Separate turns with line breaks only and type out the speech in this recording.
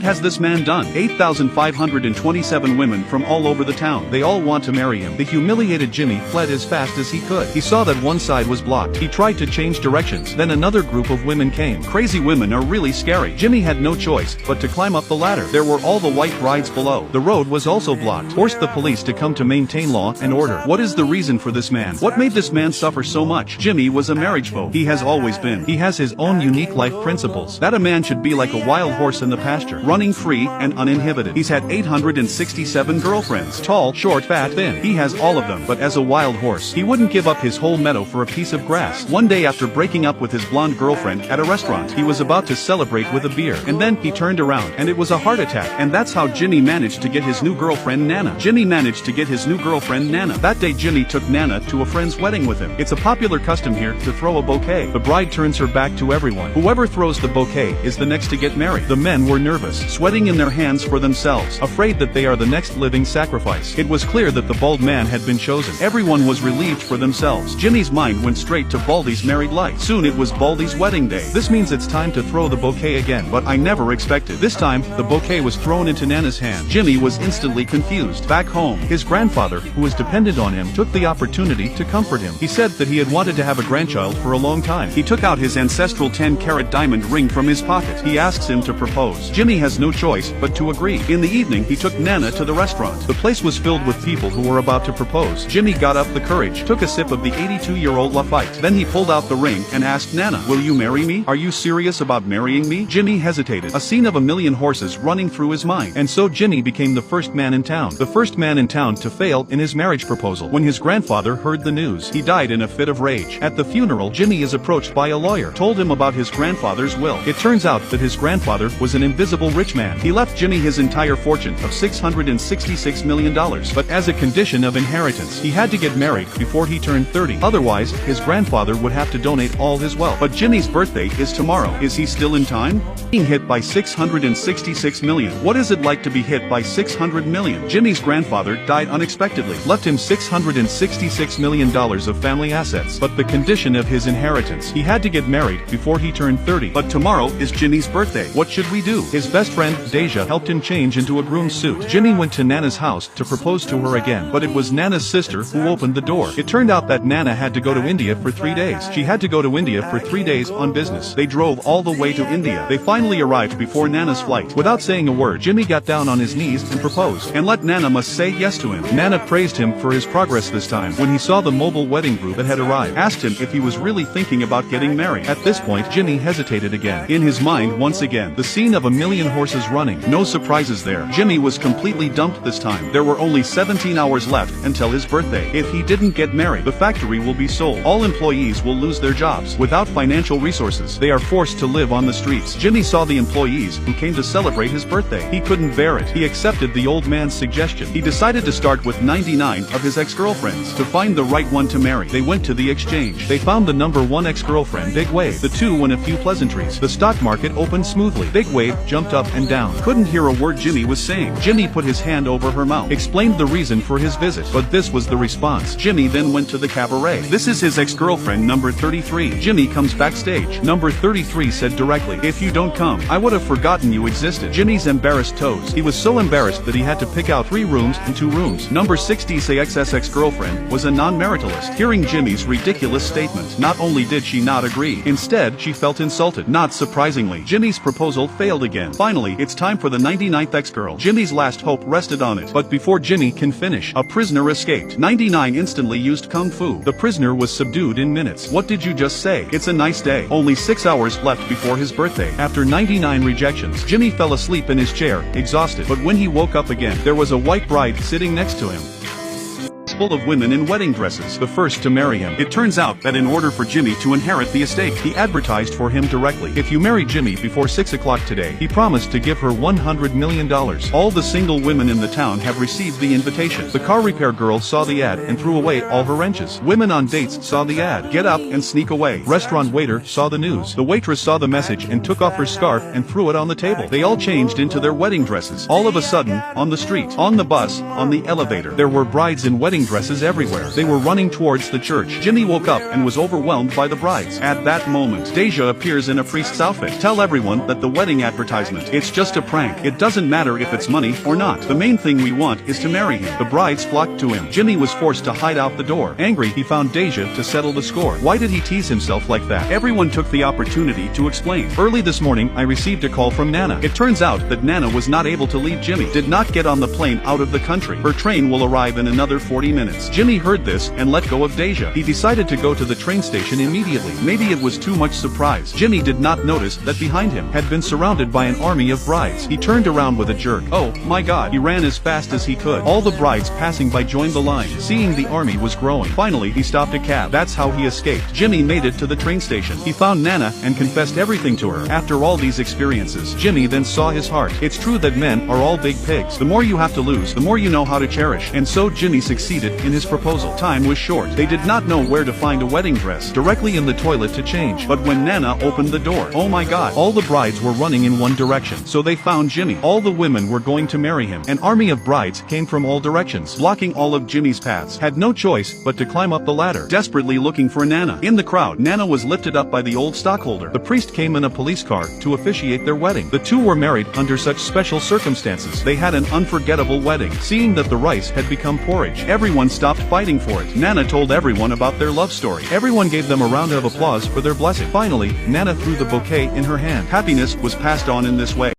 Has this man done? 8,527 women from all over the town. They all want to marry him. The humiliated Jimmy fled as fast as he could. He saw that one side was blocked. He tried to change directions. Then another group of women came. Crazy women are really scary. Jimmy had no choice but to climb up the ladder. There were all the white brides below. The road was also blocked. Forced the police to come to maintain law and order. What is the reason for this man? What made this man suffer so much? Jimmy was a marriage phobe. He has always been. He has his own unique life principles. That a man should be like a wild horse in the pasture, running free and uninhibited. He's had 867 girlfriends. Tall, short, fat, thin. He has all of them. But as a wild horse, he wouldn't give up his whole meadow for a piece of grass. One day after breaking up with his blonde girlfriend at a restaurant, he was about to celebrate with a beer. And then he turned around and it was a heart attack. And that's how Jimmy managed to get his new girlfriend Nana. That day Jimmy took Nana to a friend's wedding with him. It's a popular custom here to throw a bouquet. The bride turns her back to everyone. Whoever throws the bouquet is the next to get married. The men were nervous, sweating in their hands for themselves, afraid that they are the next living sacrifice. It was clear that the bald man had been chosen. Everyone was relieved for themselves. Jimmy's mind went straight to Baldy's married life. Soon it was Baldy's wedding day. This means it's time to throw the bouquet again, but I never expected. This time, the bouquet was thrown into Nana's hand. Jimmy was instantly confused. Back home, his grandfather, who was dependent on him, took the opportunity to comfort him. He said that he had wanted to have a grandchild for a long time. He took out his ancestral 10-carat diamond ring from his pocket. He asks him to propose. Jimmy has no choice but to agree. In the evening, he took Nana to the restaurant. The place was filled with people who were about to propose. Jimmy got up the courage, took a sip of the 82-year-old Lafite. Then he pulled out the ring and asked Nana, "Will you marry me? Are you serious about marrying me?" Jimmy hesitated. A scene of a million horses running through his mind. And so Jimmy became the first man in town. The first man in town to fail in his marriage proposal. When his grandfather heard the news, he died in a fit of rage. At the funeral, Jimmy is approached by a lawyer, told him about his grandfather's will. It turns out that his grandfather was an invisible rich man. He left Jimmy his entire fortune of $666 million. But as a condition of inheritance, he had to get married before he turned 30. Otherwise, his grandfather would have to donate all his wealth. But Jimmy's birthday is tomorrow. Is he still in time? Being hit by $666 million. What is it like to be hit by $600 million? Jimmy's grandfather died unexpectedly, left him $666 million of family assets. But the condition of his inheritance, he had to get married before he turned 30. But tomorrow is Jimmy's birthday. What should we do? His best friend, Deja, helped him change into a groom's suit. Jimmy went to Nana's house to propose to her again, but it was Nana's sister who opened the door. It turned out that Nana had to go to India for 3 days. She had to go to India for 3 days on business. They drove all the way to India. They finally arrived before Nana's flight. Without saying a word, Jimmy got down on his knees and proposed, and let Nana must say yes to him. Nana praised him for his progress this time. When he saw the mobile wedding group that had arrived, asked him if he was really thinking about getting married. At this point, Jimmy hesitated again. In his mind, once again, the scene of a million horses running. No surprises there. Jimmy was completely dumped this time. There were only 17 hours left until his birthday. If he didn't get married, the factory will be sold. All employees will lose their jobs. Without financial resources, they are forced to live on the streets. Jimmy saw the employees who came to celebrate his birthday. He couldn't bear it. He accepted the old man's suggestion. He decided to start with 99 of his ex-girlfriends. To find the right one to marry, they went to the exchange. They found the number 1 ex-girlfriend, Big Wave. The two went a few pleasantries. The stock market opened smoothly. Big Wave jumped up and down. Couldn't hear a word Jimmy was saying. Jimmy put his hand over her mouth, explained the reason for his visit. But this was the response. Jimmy then went to the cabaret. This is his ex-girlfriend, number 33. Jimmy comes backstage. Number 33 said directly, "If you don't come, I would have forgotten you existed." Jimmy's embarrassed toes. He was so embarrassed that he had to pick out 3 rooms and 2 rooms. Number 60's ex-girlfriend was a non-maritalist. Hearing Jimmy's ridiculous statement, not only did she not agree, instead she felt insulted. Not surprisingly, Jimmy's proposal failed again. Finally, it's time for the 99th ex-girl. Jimmy's last hope rested on it. But before Jimmy can finish, a prisoner escaped. 99 instantly used kung fu. The prisoner was subdued in minutes. What did you just say? It's a nice day. Only 6 hours left before his birthday. After 99 rejections, Jimmy fell asleep in his chair, exhausted. But when he woke up again, there was a white bride sitting next to him, full of women in wedding dresses, the first to marry him. It turns out that in order for Jimmy to inherit the estate, he advertised for him directly. If you marry Jimmy before 6 o'clock today, he promised to give her $100 million. All the single women in the town have received the invitation. The car repair girl saw the ad and threw away all her wrenches. Women on dates saw the ad, get up and sneak away. Restaurant waiter saw the news. The waitress saw the message and took off her scarf and threw it on the table. They all changed into their wedding dresses. All of a sudden, on the street, on the bus, on the elevator, there were brides in wedding dresses everywhere. They were running towards the church. Jimmy woke up and was overwhelmed by the brides. At that moment, Deja appears in a priest's outfit. Tell everyone that the wedding advertisement, it's just a prank. It doesn't matter if it's money or not. The main thing we want is to marry him. The brides flocked to him. Jimmy was forced to hide out the door. Angry, he found Deja to settle the score. Why did he tease himself like that? Everyone took the opportunity to explain. Early this morning, I received a call from Nana. It turns out that Nana was not able to leave Jimmy, did not get on the plane out of the country. Her train will arrive in another 40 minutes. Jimmy heard this and let go of Deja. He decided to go to the train station immediately. Maybe it was too much surprise. Jimmy did not notice that behind him had been surrounded by an army of brides. He turned around with a jerk. Oh my god. He ran as fast as he could. All the brides passing by joined the line. Seeing the army was growing. Finally, he stopped a cab. That's how he escaped. Jimmy made it to the train station. He found Nana and confessed everything to her. After all these experiences, Jimmy then saw his heart. It's true that men are all big pigs. The more you have to lose, the more you know how to cherish. And so Jimmy succeeded in his proposal. Time was short. They did not know where to find a wedding dress. Directly in the toilet to change. But when Nana opened the door, oh my god, all the brides were running in one direction. So they found Jimmy. All the women were going to marry him. An army of brides came from all directions, blocking all of Jimmy's paths. Had no choice but to climb up the ladder, desperately looking for Nana. In the crowd, Nana was lifted up by the old stockholder. The priest came in a police car to officiate their wedding. The two were married under such special circumstances. They had an unforgettable wedding. Seeing that the rice had become porridge, everyone stopped fighting for it. Nana told everyone about their love story. Everyone gave them a round of applause for their blessing. Finally, Nana threw the bouquet in her hand. Happiness was passed on in this way.